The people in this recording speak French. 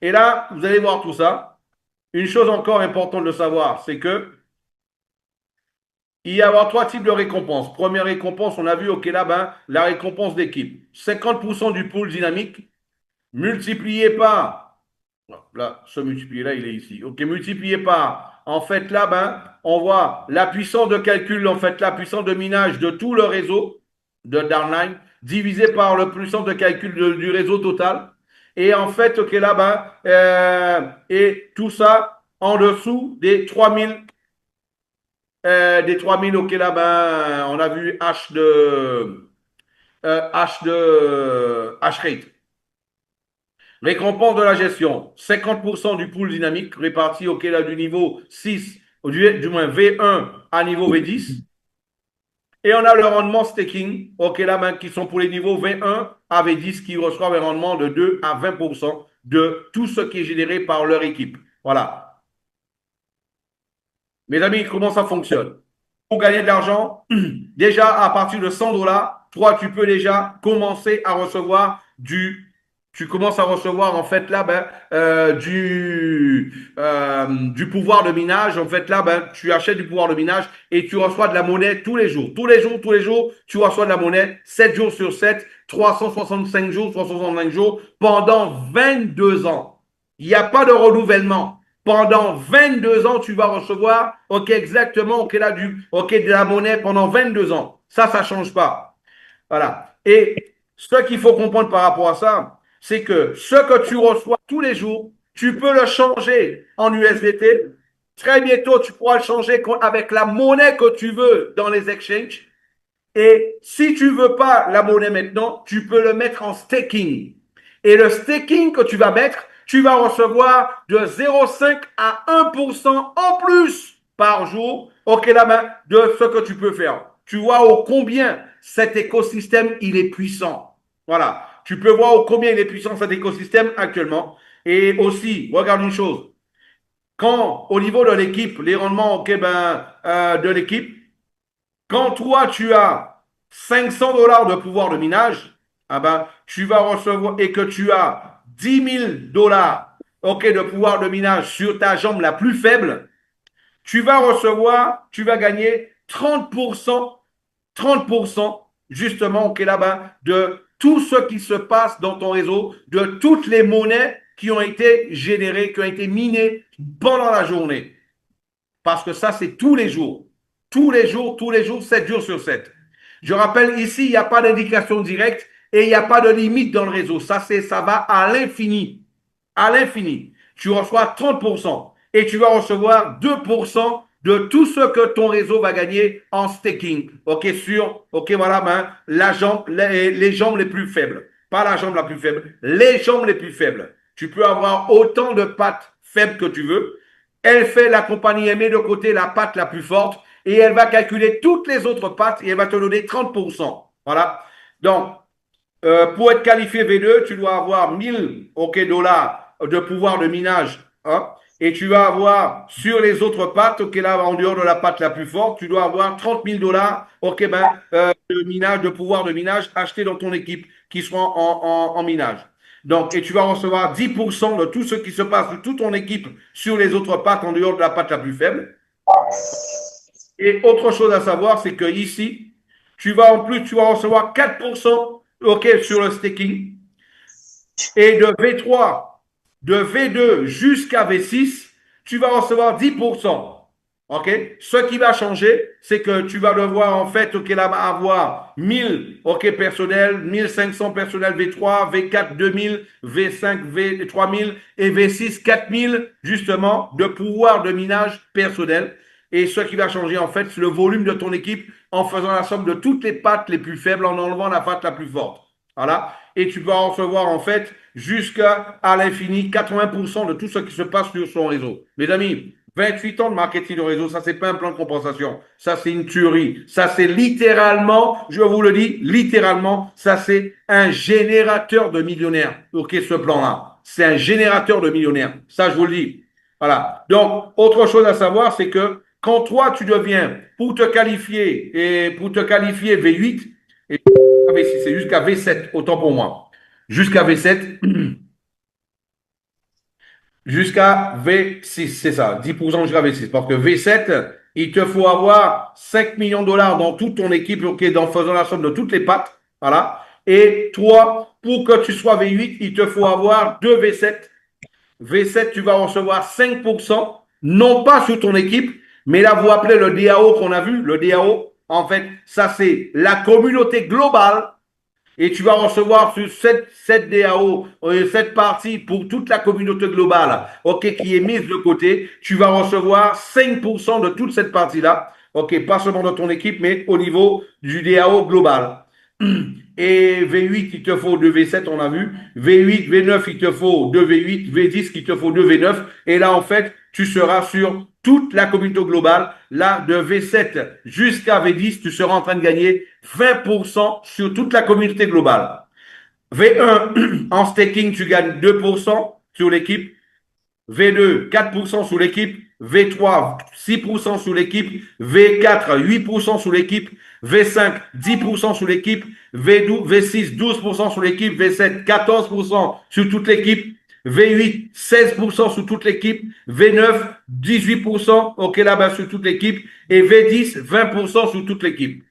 Et là, vous allez voir tout ça. Une chose encore importante de savoir, c'est que il y a trois types de récompenses. Première récompense, on a vu, OK, là, ben, la récompense d'équipe. 50% du pool dynamique multiplié par, là, ce multiplié-là, il est ici. OK, multiplié par, en fait, là, ben, on voit la puissance de calcul, en fait, la puissance de minage de tout le réseau de Downline, divisé par la puissance de calcul du réseau total. Et en fait, OK, là, ben, et tout ça en dessous des 3000, OK, là, ben, on a vu H rate. Récompense de la gestion, 50% du pool dynamique réparti, OK, là, du niveau 6, du moins V1 à niveau V10. Et on a le rendement staking, OK, là, ben, qui sont pour les niveaux V1 à V10 qui reçoivent un rendement de 2 à 20% de tout ce qui est généré par leur équipe. Voilà. Mes amis, comment ça fonctionne? Pour gagner de l'argent, déjà à partir de 100 dollars, toi, tu peux déjà commencer à recevoir tu commences à recevoir en fait là du pouvoir de minage. En fait là, ben, tu achètes du pouvoir de minage et tu reçois de la monnaie tous les jours. Tous les jours, tous les jours, tu reçois de la monnaie 7 jours sur 7, 365 jours, 365 jours pendant 22 ans. Il n'y a pas de renouvellement. Pendant 22 ans, tu vas recevoir, OK, exactement, OK, là, OK, de la monnaie pendant 22 ans. Ça ne change pas. Voilà. Et ce qu'il faut comprendre par rapport à ça, c'est que ce que tu reçois tous les jours, tu peux le changer en USDT. Très bientôt, tu pourras le changer avec la monnaie que tu veux dans les exchanges. Et si tu veux pas la monnaie maintenant, tu peux le mettre en staking. Et le staking que tu vas mettre, tu vas recevoir de 0,5 à 1% en plus par jour, OK, la main, de ce que tu peux faire. Tu vois au combien cet écosystème, il est puissant. Voilà. Tu peux voir au combien il est puissant cet écosystème actuellement. Et aussi, regarde une chose. Quand, au niveau de l'équipe, les rendements, OK, ben, de l'équipe, quand toi, tu as 500 dollars de pouvoir de minage, ah ben, tu vas recevoir et que tu as 10 000 dollars, OK, de pouvoir de minage sur ta jambe la plus faible, tu vas recevoir, tu vas gagner 30%, 30% justement, OK, là-bas, de tout ce qui se passe dans ton réseau, de toutes les monnaies qui ont été générées, qui ont été minées pendant la journée. Parce que ça, c'est tous les jours. Tous les jours, 7 jours sur 7. Je rappelle, ici, il n'y a pas d'indication directe et il n'y a pas de limite dans le réseau. Ça va à l'infini. À l'infini. Tu reçois 30% et tu vas recevoir 2% de tout ce que ton réseau va gagner en staking. OK, OK, voilà, ben, les jambes les plus faibles. Pas la jambe la plus faible, les jambes les plus faibles. Tu peux avoir autant de pattes faibles que tu veux. Elle fait la compagnie, elle met de côté la patte la plus forte et elle va calculer toutes les autres pattes et elle va te donner 30%. Voilà. Donc, pour être qualifié V2, tu dois avoir 1000 OK, dollars de pouvoir de minage. Hein, et tu vas avoir sur les autres pattes, OK, là, en dehors de la patte la plus forte, tu dois avoir 30 000 dollars OK, ben, de minage, de pouvoir de minage acheté dans ton équipe qui sera en minage. Donc, et tu vas recevoir 10% de tout ce qui se passe de toute ton équipe sur les autres pattes en dehors de la patte la plus faible. Et autre chose à savoir, c'est que ici, tu vas recevoir 4% OK, sur le staking. Et de V2 jusqu'à V6, tu vas recevoir 10%. OK? Ce qui va changer, c'est que tu vas devoir en fait OK, là, avoir 1000 OK, personnels, 1500 personnels V3, V4 2000, V5 V3000 et V6 4000 justement de pouvoir de minage personnel. Et ce qui va changer en fait, c'est le volume de ton équipe en faisant la somme de toutes les pattes les plus faibles en enlevant la patte la plus forte. Voilà. Et tu vas en recevoir en fait jusqu'à l'infini 80% de tout ce qui se passe sur son réseau. Mes amis, 28 ans de marketing de réseau, ça, c'est pas un plan de compensation. Ça, c'est une tuerie. Ça, c'est littéralement, je vous le dis, littéralement, ça, c'est un générateur de millionnaires. OK, ce plan-là. C'est un générateur de millionnaires. Ça, je vous le dis. Voilà. Donc, autre chose à savoir, c'est que quand toi, tu deviens, pour te qualifier V8, et V6, c'est jusqu'à V7, autant pour moi. Jusqu'à V7, jusqu'à V6, c'est ça, 10% jusqu'à V6. Parce que V7, il te faut avoir 5 millions de dollars dans toute ton équipe, ok, dans faisant la somme de toutes les pattes, voilà. Et toi, pour que tu sois V8, il te faut avoir 2 V7. V7, tu vas recevoir 5%, non pas sur ton équipe, mais là, vous appelez le DAO qu'on a vu, le DAO, en fait, ça c'est la communauté globale et tu vas recevoir sur cette DAO, cette partie pour toute la communauté globale, ok, qui est mise de côté, tu vas recevoir 5% de toute cette partie-là, ok, pas seulement de ton équipe, mais au niveau du DAO global. Et V8, il te faut 2 V7, on a vu. V8, V9, il te faut 2 V8. V10, il te faut 2 V9. Et là, en fait, tu seras sur toute la communauté globale. Là, de V7 jusqu'à V10, tu seras en train de gagner 20% sur toute la communauté globale. V1, en staking, tu gagnes 2% sur l'équipe. V2, 4% sous l'équipe. V3, 6% sous l'équipe. V4, 8% sous l'équipe. V5, 10% sous l'équipe. V6, 12% sous l'équipe. V7, 14% sur toute l'équipe. V8, 16% sur toute l'équipe. V9, 18%, ok là-bas sur toute l'équipe. Et V10, 20% sur toute l'équipe.